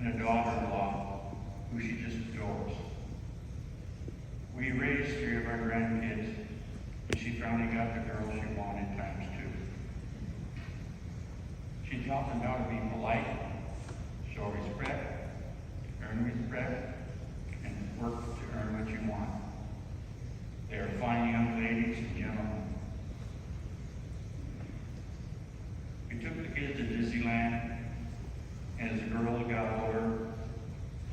and a daughter-in-law who she just adores. We raised 3 of our grandkids, and she finally got the girl she wanted times 2. She taught them how to be polite, show respect, earn respect, and work to earn what you want. They are fine young ladies and gentlemen. We took the kids to Disneyland, and as the girls got older,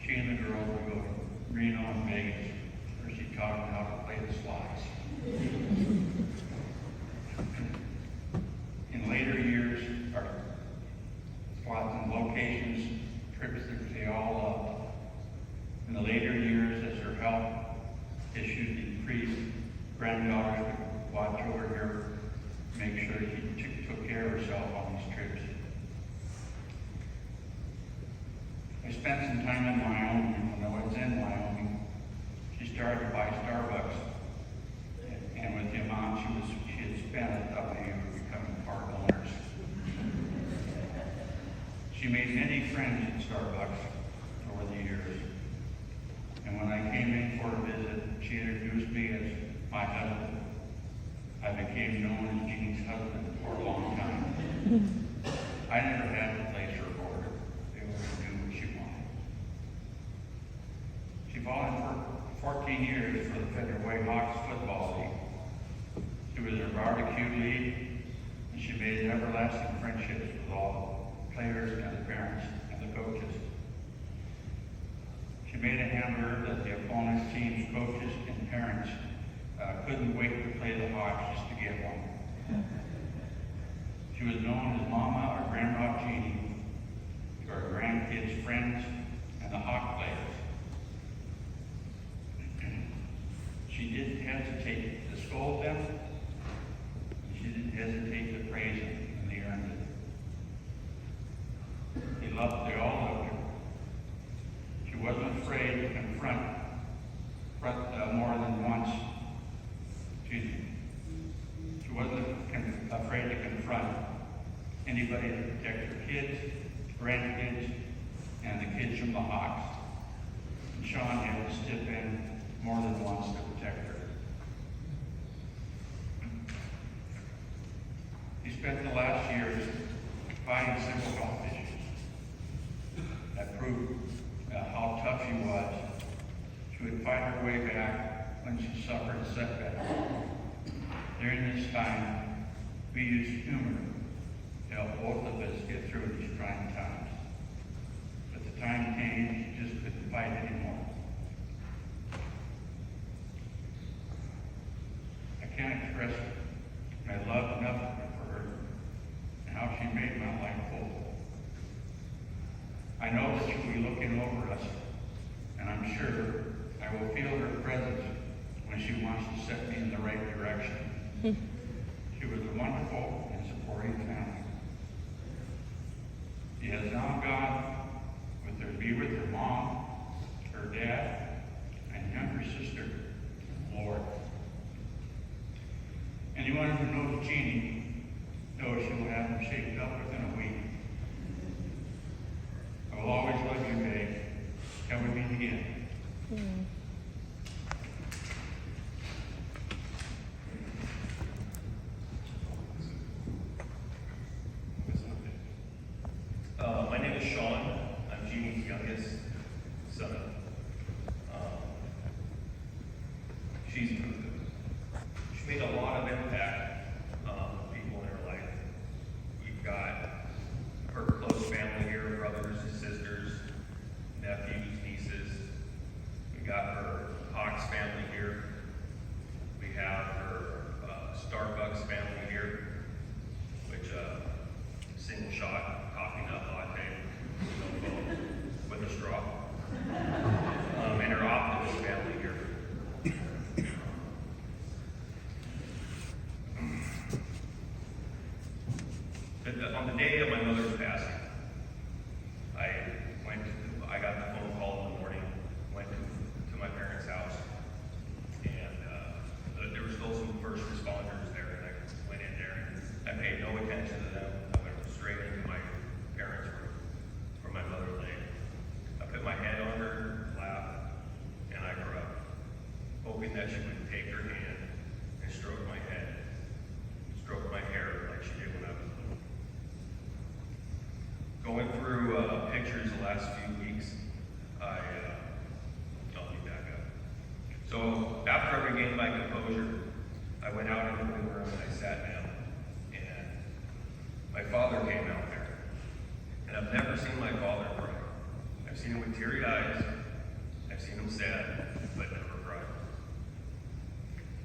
she and the girls would go to Reno and Vegas, where she taught them how to play the slides. In later years, our slots and locations, trips that they all loved. In the later years, as her health issues decreased, granddaughters would watch over her, make sure she took care of herself on these trips. I spent some time in Wyoming. When I was in Wyoming, she started to buy Starbucks, and with the amount she had spent, I thought maybe we were becoming part owners. She made many friends at Starbucks over the years, and when I came in for a visit, she introduced me as my husband. I became known as Jeannie's husband for a long time. I never had to place her order. They always knew what she wanted. She volunteered for 14 years for the Federal Way Hawks football league. She was their barbecue lead, and she made everlasting friendships with all the players and the parents and the coaches. She made a hamburger that the opponent's team's coaches and parents couldn't wait to play the Hawks just to get one. She was known as Mama or Grandma Jeannie to our grandkids' friends and the Hawk players. She didn't hesitate to scold them. She didn't hesitate to praise them, and they earned it. They all loved her. She wasn't afraid to confront more than once. She wasn't afraid to confront anybody to protect her kids, grandkids, and the kids from the Hawks. And Sean had to step in more than once to protect her. He spent the last years fighting civil health issues that proved how tough she was. She would fight her way back when she suffered a setback. During this time, we used humor to help both of us get through these trying times. But the time came, she just couldn't fight anymore. I can't express my love enough for her and how she made my life whole. I know that she'll be looking over us, and I'm sure I will feel her presence when she wants to set me in the right direction. She was a wonderful and supporting family. She has now gone to be with her mom, her dad, and younger sister, Lord. Anyone who knows Jeannie knows she will have them shaped up within a week. I will always love you, Meg. Till we meet again. My name is Sean. I'm Jeannie's youngest son. She made a lot of impact on people in her life. We've got her close family here, brothers and sisters, nephews, nieces. We got her Hawks family here. We have her Starbucks family here, which single shot coffee nut latte with a straw. And her Optimus family here. On the day of my mother's passing, I got the phone call in the morning, went to my parents' house, and there were still some first responders there, and I went in there, and I paid no attention to them. I went straight into my parents' room where my mother lay. Going through pictures the last few weeks, I'll be back up. So after I regained my composure, I went out into the living room and I sat down. And my father came out there. And I've never seen my father cry. I've seen him with teary eyes. I've seen him sad, but never cry.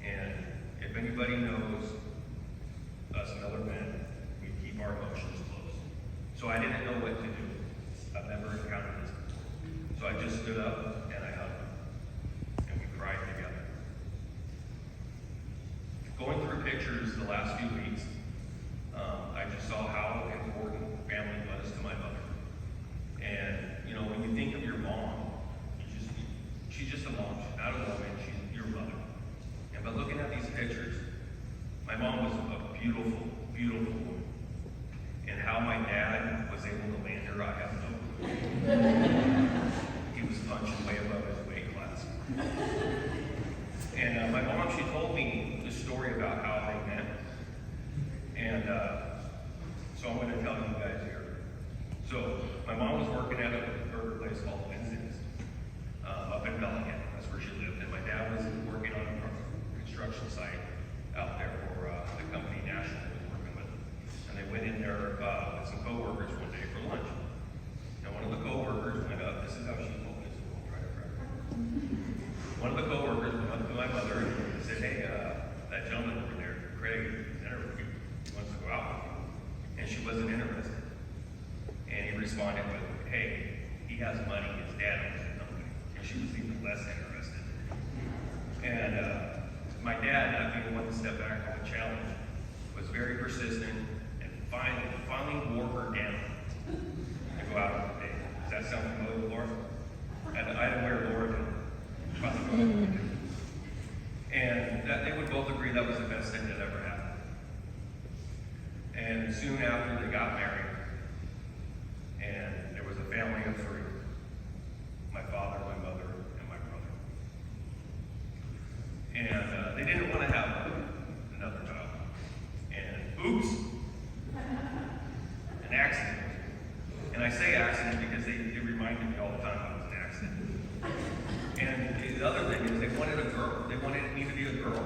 And if anybody knows us and other men, we keep our emotions close. So I didn't know what to do. I've never encountered this before. So I just stood up and I hugged him. And we cried together. Going through pictures the last few weeks, I just saw how important family was to my mother. And, you know, when you think of your mom, she's just a mom. She's not a woman. She's your mother. And by looking at these pictures, my mom was a beautiful, beautiful woman. And how my dad was able to land her, I have no clue. He was punching way above his weight class. And my mom, she told me the story about how they met. And so I'm going to tell you guys here. So my mom was working at a burger place called Lindsay's up in Bellingham. That's where she lived. And my dad was working on a construction site out there for the company National he was working with. And they went in there with some coworkers one day for lunch. And one of the coworkers went up. This is how she told me, so we'll try to correct her. One of the coworkers went up to my mother and said, "Hey, that gentleman over there, Craig, is interested. He wants to go out with you." And she wasn't interested. And he responded with, "Hey, he has money. His dad owns the company." And she was even less interested. And my dad, not being one to step back on the challenge, was very persistent and finally wore her down to go out on a date. Does that sound familiar, Laura? I had to wear Laura down. And that, they would both agree that was the best thing that ever happened. And soon after, they got married. And there was a family of three. My father, my mother, and my brother. And they didn't want to have another child. And oops, an accident. And I say accident because they reminded me all the time it was an accident. And the other thing is they wanted a girl. They wanted me to be a girl.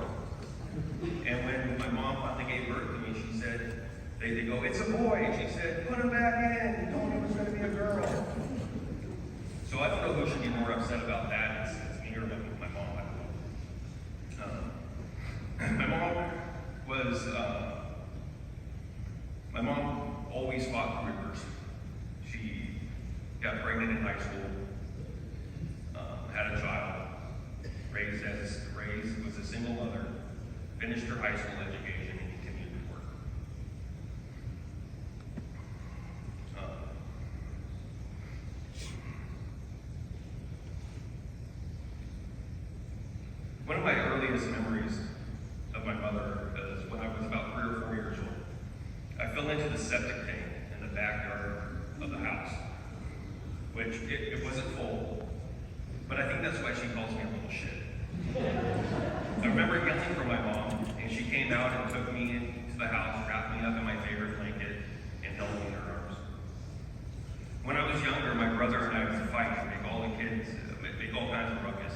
And when my mom finally gave birth to me, she said, they go, "It's a boy." And she said, "Put him back in. You told me it was going to be a girl." So I don't know who should be more upset about that. It's me or my mom. I don't know. My mom always fought through adversity. She got pregnant in high school, had a child, was a single mother, finished her high school education, and continued to work. One of my earliest memories of my mother is when I was about 3 or 4 years old. I fell into the septic tank in the backyard of the house, which it wasn't full, but I think that's why she calls me a little shit. I remember yelling for my mom, and she came out and took me into the house, wrapped me up in my favorite blanket, and held me in her arms. When I was younger, my brother and I would fight and make all the kids, make all kinds of ruckus.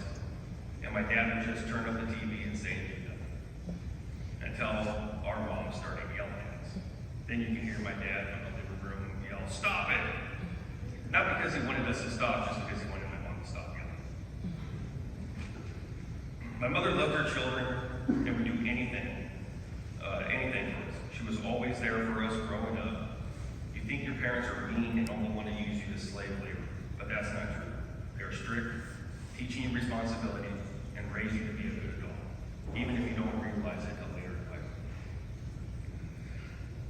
And my dad would just turn up the TV and say nothing until our mom started yelling at us. Then you can hear my dad from the living room yell, "Stop it!" Not because he wanted us to stop, just because he wanted my mom to stop yelling. My mother loved her children and would do anything for us. She was always there for us growing up. You think your parents are mean and only want to use you as slave labor, but that's not true. They're strict, teaching you responsibility, and raise you to be a good adult, even if you don't realize it until later in life.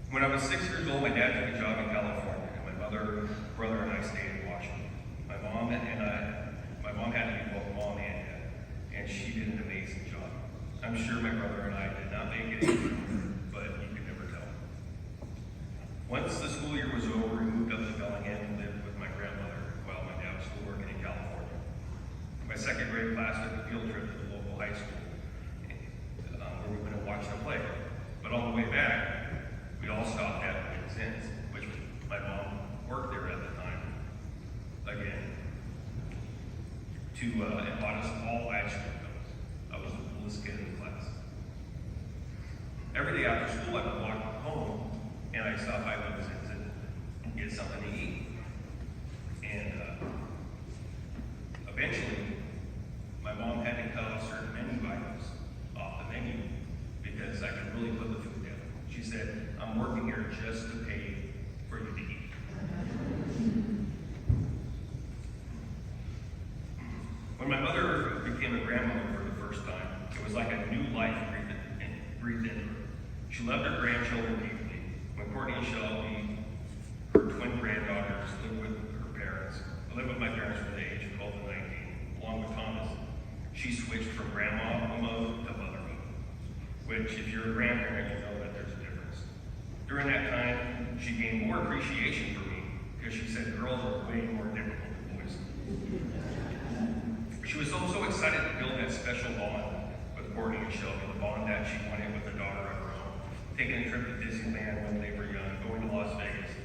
When I was 6 years old, my dad took a job in California, and my mother, brother, and I stayed in Washington. My mom had to be both mom and dad, and she did an amazing job. I'm sure my brother and I did not make it easy, but you could never tell. Once the school year was over, we moved up to Bellingham and lived with my grandmother while my dad was still working in California. My second grade class took a field trip to the local high school where we went and watched them play. But on the way back, we all stopped at Vincennes, which and bought us all ice cream cones. I was the coolest kid in the class. Every day after school, I would walk home, and I'd stop by Mother's and get something to eat. And eventually, my mom had to cut off certain menu items off the menu because I could really put the food down. She said, "I'm working here just to pay for you to eat." When my mother became a grandmother for the first time, it was like a new life breathed into her. She loved her grandchildren deeply. When Courtney and Shelby, her twin granddaughters, lived with my parents from the age of 12 to 19, along with Thomas, she switched from grandma mode to mother mode, which, if you're a grandparent, you know that there's a difference. During that time, she gained more appreciation for me because she said girls are way more difficult than boys. She was so excited to build that special bond with Courtney and Shelby, the bond that she wanted with a daughter of her own, taking a trip to Disneyland when they were young, going to Las Vegas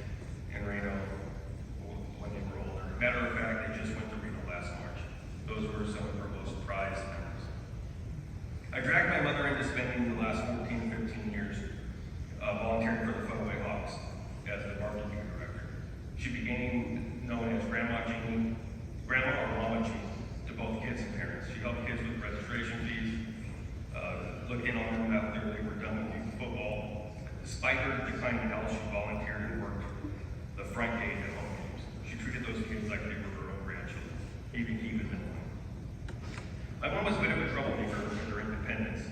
and Reno when they were older. Matter of fact, they just went to Reno last March. Those were some of her most prized memories. I dragged my mother into spending the last 14, 15 years volunteering for the Funaway Hawks as the barbecue director. She became known as Grandma Jeannie, Grandma or Mama Jeannie, to both kids and parents. She helped kids with registration fees, look in on them after they were done with youth football. Despite her declining health, she volunteered and worked the front gate at home games. She treated those kids like they were her own grandchildren, even keeping them home. My mom was a bit of a troublemaker with her independence.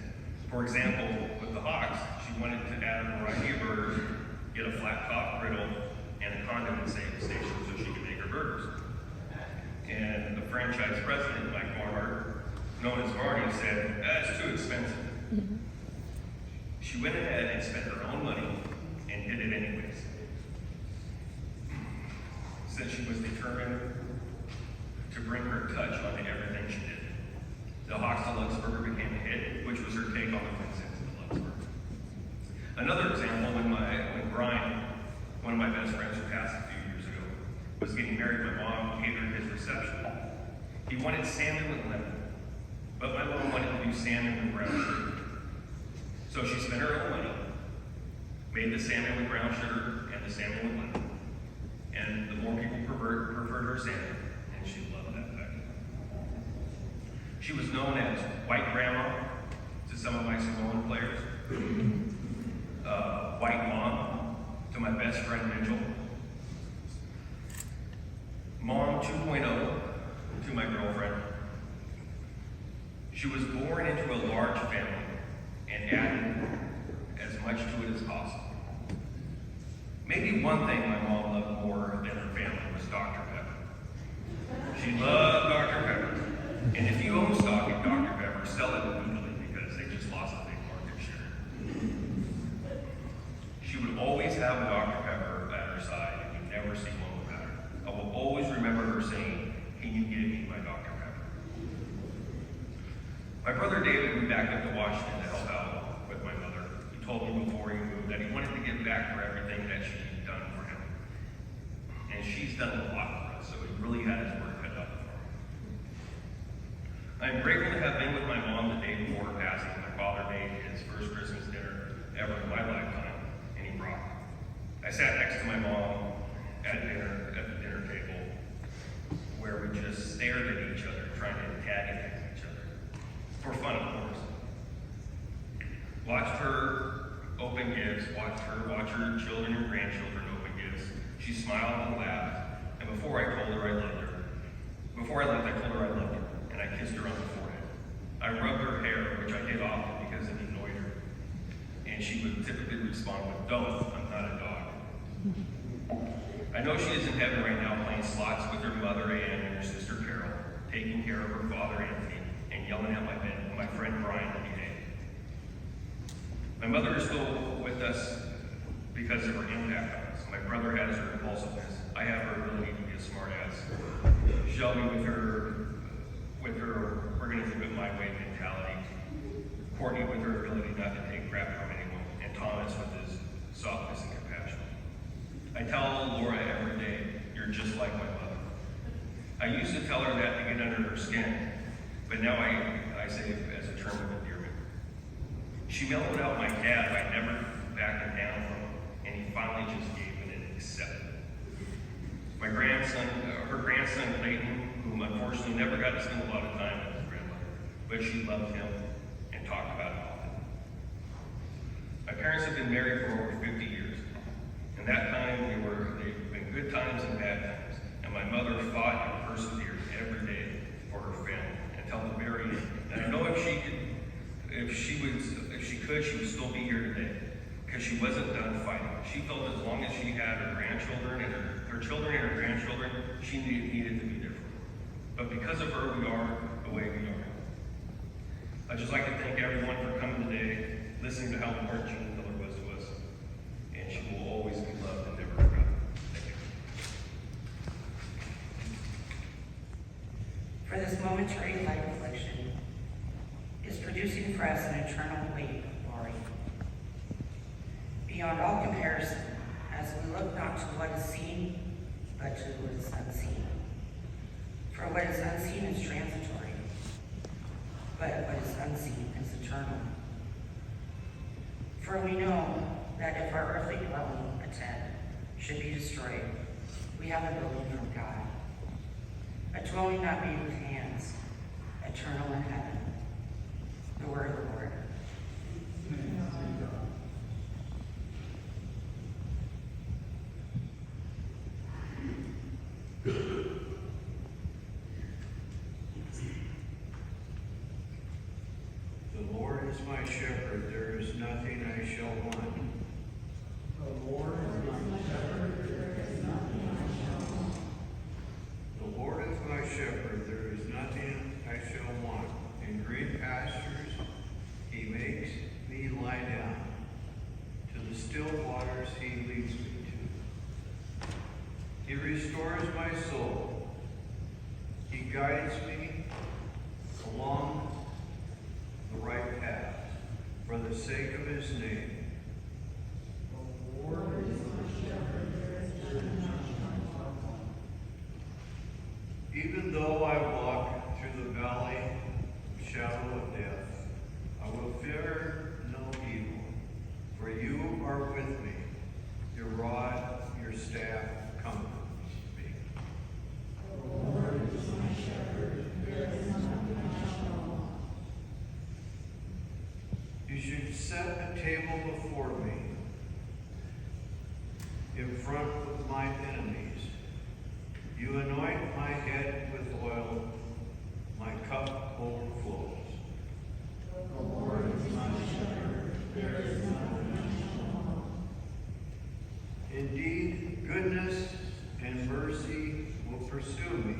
For example, with the Hawks, she wanted to add a variety of burgers, get a flat top griddle, and a condiment station so she could make her burgers. And the franchise president, Mike Barnhart, known as Marty, said, "That's too expensive." She went ahead and spent her own money and did it anyways. Since she was determined to bring her touch onto everything she did. The Hawks Deluxe Burger became a hit, which was her take on the Vincent's Deluxe Burger. Another example, when Brian, one of my best friends who passed a few years ago, was getting married, my mom catered his reception. He wanted salmon with lemon, but my mom wanted to do salmon with brown sugar. So she spent her own money, made the salmon with brown sugar and the salmon with lemon. And the more people preferred her salmon, and she loved that fact. She was known as White Grandma to some of my Samoan players, White Mom to my best friend Mitchell, Mom 2.0 to my girlfriend. She was born into a large family and added as much to it as possible. Maybe one thing my mom loved more than her family was Dr. Pepper. She loved Dr. Pepper. And if you own stock in Dr. Pepper, sell it immediately because they just lost a big market share. She would always have a Dr. Pepper at her side, and you'd never see one without her. I will always remember her saying, "Can you give me my Dr. Pepper?" My brother David moved back up to Washington to help out with my mother. He told me before he moved that he wanted to give back for everything that she'd done for him. And she's done a lot for us, so he really had his work cut out for him. I am grateful to have been with my mom the day before her passing. My father made his first Christmas dinner ever in my lifetime, and he brought me. I sat next to my mom at the dinner table, where we just stared at each other, trying to antagonize each other. For fun, of course. Watched her open gifts, watched her watch her children and grandchildren open gifts. She smiled and laughed, and before I told her I loved her, before I left, I told her I loved her, and I kissed her on the forehead. I rubbed her hair, which I did often because it annoyed her, and she would typically respond with, "Don't, I'm not a dog." I know she is in heaven right now playing slots with her mother Ann and her sister Carol, taking care of her father Anthony, and yelling at my friend Brian to behave. My mother is still with us because of her impact on us. My brother has her impulsiveness. I have her ability to be a smart ass. Shelby with her we're gonna do it my way mentality. Courtney with her ability not to take crap from anyone, and Thomas with his softness and compassion. I tell Laura every day, "You're just like my mother." I used to tell her that to get get under her skin, but now I say it as a term of endearment. She mellowed out my dad by never backing down from him, and he finally just gave in and accepted. My grandson, her grandson Clayton, whom unfortunately never got to spend a lot of time with his grandmother, but she loved him and talked about it often. My parents have been married for over 50 years. In that time, they've been good times and bad times, and my mother fought and persevered every day for her family until the very end. And I know if she could, she would still be here today, because she wasn't done fighting. She felt as long as she had her grandchildren and her children and her grandchildren, she needed to be different. But because of her, we are the way we are. I'd just like to thank everyone for coming today, listening to how important Jeannie Miller was to us, and she will always be loved and never forgotten. Thank you. For this momentary light reflection is producing for us an eternal weight of glory. Beyond all comparison, as we look not to what is seen, but to what is unseen. For what is unseen is transitory, but what is unseen is eternal. For we know that if our earthly dwelling, a tent, should be destroyed, we have a building from God, a dwelling not made with hands, eternal in heaven. The word of the Lord. The Lord is my shepherd, there is nothing I shall want. The Lord is my shepherd, there is nothing I shall want. The Lord is my shepherd, there is nothing I shall want. In green pastures he makes me lie down. To the still waters he leads me to. He restores my soul. He guides me along the right path for the sake of his name. The Lord is my shepherd, there is nothing I shall want. Even though I walk through the valley of shadow of death, I will fear no evil, for you are with me. Your rod, your staff comforts me. The Lord is my shepherd, there is nothing I shall want. You should set a table before me in front of my enemies. You anoint my head with oil, my cup overflows. The Lord is my shepherd, there is nothing I shall want. Indeed, goodness and mercy will pursue me